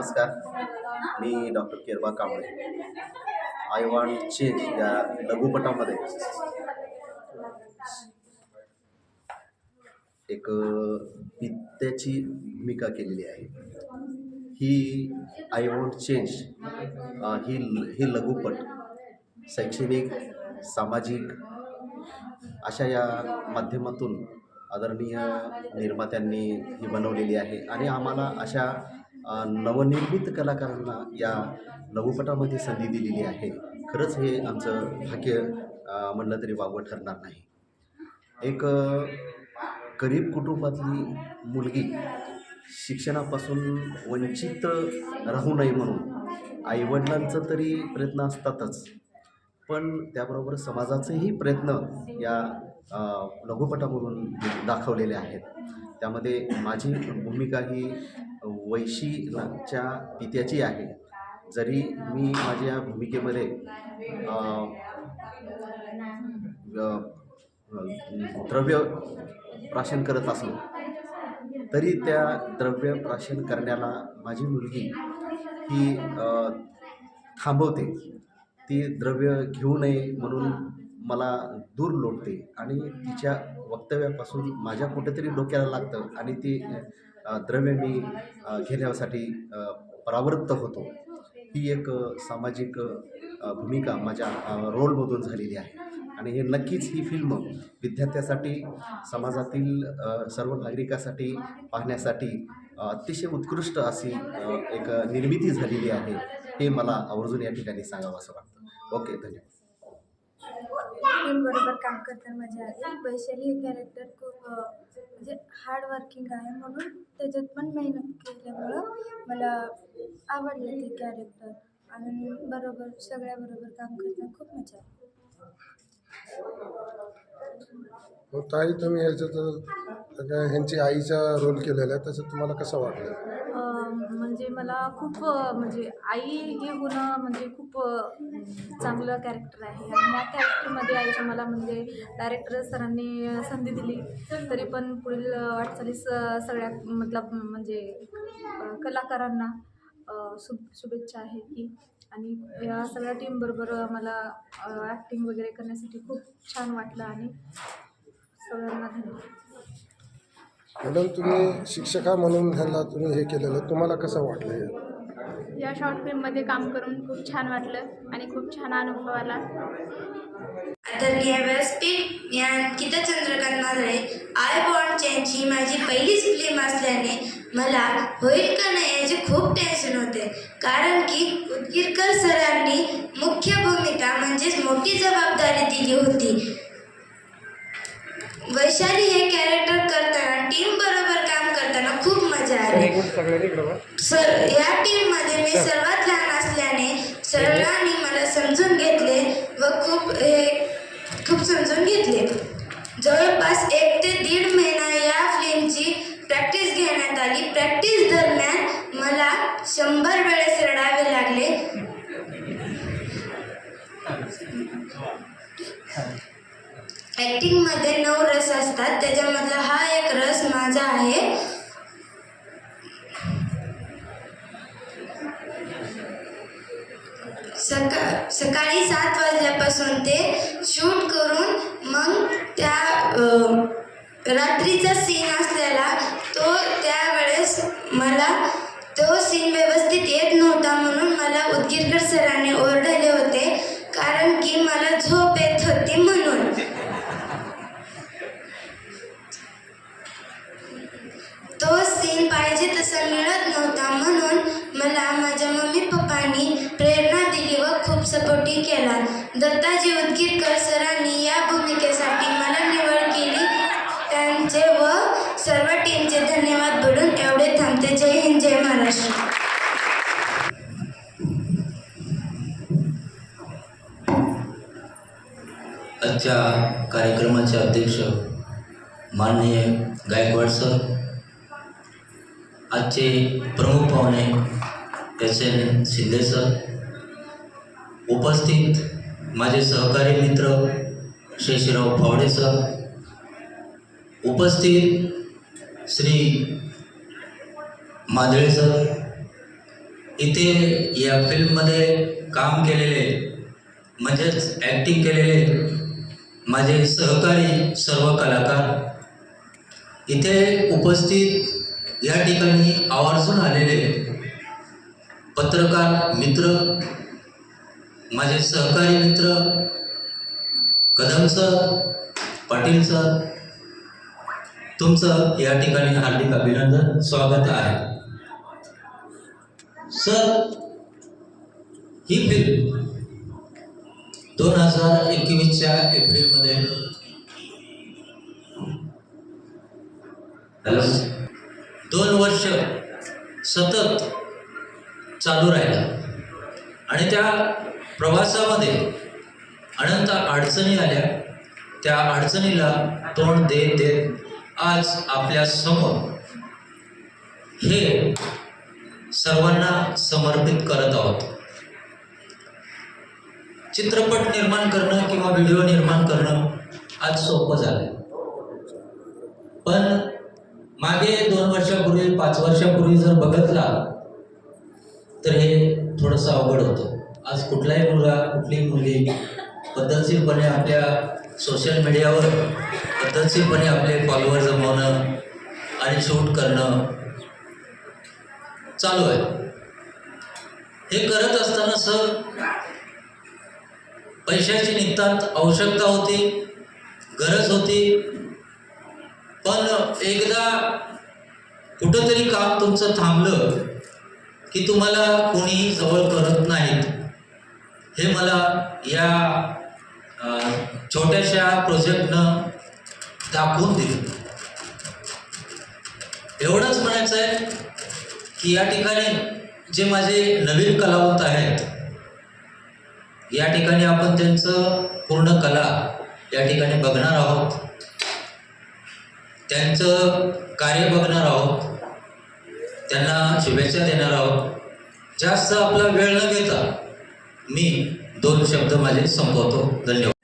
नमस्कार. मी doctor Kerba Kamble. I want change या लघुपटामध्ये एक पित्याची भूमिका केलेली आहे. ही आय वॉन्ट चेंज ही लघुपट शैक्षणिक, सामाजिक अशा या माध्यमातून आदरणीय निर्मात्यांनी ही बनवलेली आहे आणि आम्हाला अशा नवनिर्मित कलाकारांना या लघुपटामध्ये संधी दिलेली आहे. खरंच हे आमचं भाग्य म्हणलं तरी वावगं ठरणार नाही. एक गरीब कुटुंबातली मुलगी शिक्षणापासून वंचित राहू नये म्हणून आईवडिलांचं तरी प्रयत्न असतातच, पण त्याबरोबर समाजाचेही प्रयत्न या लघुपटामधून दाखवलेले आहेत. त्यामध्ये माझी भूमिका ही वैशीच्या पित्याची आहे. जरी मी माझ्या भूमिकेमध्ये द्रव्य प्राशन करत असलो तरी त्या द्रव्य प्राशन करण्याला माझी मुलगी ही थांबवते. ती द्रव्य घेऊ नये म्हणून मला दूर लोटते आणि तिच्या वक्तव्यापासून माझ्या कुठेतरी डोक्याला लागतं आणि ती द्रव्य मी घेण्यासाठी परावृत्त होतो. ही एक सामाजिक भूमिका माझ्या रोलमधून झालेली आहे आणि हे नक्कीच ही फिल्म विद्यार्थ्यासाठी, समाजातील सर्व नागरिकासाठी पाहण्यासाठी अतिशय उत्कृष्ट अशी एक निर्मिती झालेली आहे. हे मला आवर्जून या ठिकाणी सांगावं असं वाटतं. ओके, धन्यवाद. बरोबर काम करताना मजा आली. वैशाली हे कॅरेक्टर खूप म्हणजे हार्ड वर्किंग आहे, म्हणून त्याच्यात पण मेहनत केल्यामुळं मला आवडलं ते कॅरेक्टर आणि बरोबर सगळ्याबरोबर काम करताना खूप मजा आली. हो ताई, तुम्ही ह्याच्यात ह्यांची आईचा रोल केलेला आहे, त्याचं तुम्हाला कसं वाटलं? म्हणजे मला खूप म्हणजे आई हे होणं म्हणजे खूप चांगलं कॅरेक्टर आहे आणि या कॅरेक्टरमध्ये आईच्या मला म्हणजे डायरेक्टर सरांनी संधी दिली, तरी पण पुढील वाटचालीस सगळ्या मतलब म्हणजे कलाकारांना शुभेच्छा आहे की. आणि या सगळ्या टीमबरोबर मला ॲक्टिंग वगैरे करण्यासाठी खूप छान वाटलं आणि सगळ्यांना धन्यवाद. मॅडम, तुम्ही शिक्षका म्हणून ह्याला तुम्ही हे केलेलं, तुम्हाला कसं वाटलं? या शॉर्ट फिल्ममध्ये काम करून खूप छान वाटलं आणि खूप छान अनुभव आला. आदरणीय व्यासपीठ या Ankita Chandrakant Madle. I want change ही माझी पहिलीच फिल्म असल्याने मला होईल का नाही याचे खूप टेन्शन होते, कारण की उदगीरकर सरांनी मुख्य भूमिका म्हणजेच मोठी जबाबदारी दिली होती. वैशाली हे कॅरेक्टर करताना टीम बरोबर काम करताना खूप मजा आली. या टीम मध्ये मी सर्वात लहान असल्याने सरांनी मला समजून घेतले व खूप समजून घेतले. जवळपास 1 ते 1.5 महिना या फिल्मची प्रॅक्टिस घेण्यात आली. प्रॅक्टिस दरम्यान मला 100 वेळेस रडावे लागले. ॲक्टिंगमध्ये 9 रस असतात, त्याच्यामधला हा एक रस माझा आहे. सकाळी 7 वाजल्यापासून ते शूट करून मग त्या रात्रीचा सीन असलेला तो त्यावेळेस मला तो सीन व्यवस्थित येत नव्हता, म्हणून मला उदगीरकर सरांनी ओरडले होते, कारण की मला झोप येत होती म्हणून. तो सीन पाहिजे तसा मिळत नव्हता, म्हणून मला माझ्या मम्मी पप्पांनी प्रेरणा दिली व खूप सपोर्टिंग केला. दत्ताजी उदगीरकर सरांनी या भूमिकेसाठी मला निवड केली, त्यांचे व सर्व टीमचे धन्यवाद बोलून एवढे थांबते. जय हिंद, जय महाराष्ट्र. आजच्या कार्यक्रमाचे अध्यक्ष माननीय गायकवाड सर, आजचे प्रमुख पाहुणे SN शिंदे सर, उपस्थित माझे सहकारी मित्र शेषराव फावडे सर, उपस्थित श्री मादळे सर, इथे या फिल्ममध्ये काम केलेले म्हणजेच ॲक्टिंग केलेले माझे सहकारी सर्व कलाकार, इथे उपस्थित या ठिकाणी आवर्जून आलेले पत्रकार मित्र, माझे सहकारी मित्र कदम सर, पाटील सर, तुमचं या ठिकाणी हार्दिक अभिनंदन, स्वागत आहे. सर, ही फिल्म 2021च्या एप्रिलमध्ये 2 वर्ष सतत चालू राहिला आणि त्या प्रवासामध्ये अनंत अडचणी आल्या. त्या अडचणीला तोंड देत देत आज आपल्या समोर हे सर्वांना समर्पित करत आहोत. चित्रपट निर्माण करणं किंवा व्हिडिओ निर्माण करणं आज सोपं झालं, पण मागे 2 वर्षापूर्वी 5 वर्षापूर्वी जर बघितला तर हे थोडंसं अवघड होतं. आज कुठलाही मुलगा कुठलीही मुलगी पद्धतशीरपणे आपल्या सोशल मीडियावर पद्धतशीरपणे आपले फॉलोअर जमवणं आणि शूट करणं चालू आहे. हे करत असताना सर पैशाची नितांत आवश्यकता होती, गरज होती, पण एकदा कुठंतरी काम तुमचं थांबलं की तुम्हाला कोणीही जवळ करत नाहीत. हे मला या छोट्याशा प्रोजेक्टनं दाखवून दिलं. एवढंच म्हणायचं आहे की या ठिकाणी जे माझे नवीन कलावंत आहेत, या ठिकाणी आपण त्यांचं पूर्ण कला या ठिकाणी बघणार आहोत, त्यांचं कार्य बघणार आहोत, त्यांना शुभेच्छा देणार आहोत. जास्त आपला वेळ न घेता मी 2 शब्द माझे संपवतो. धन्यवाद.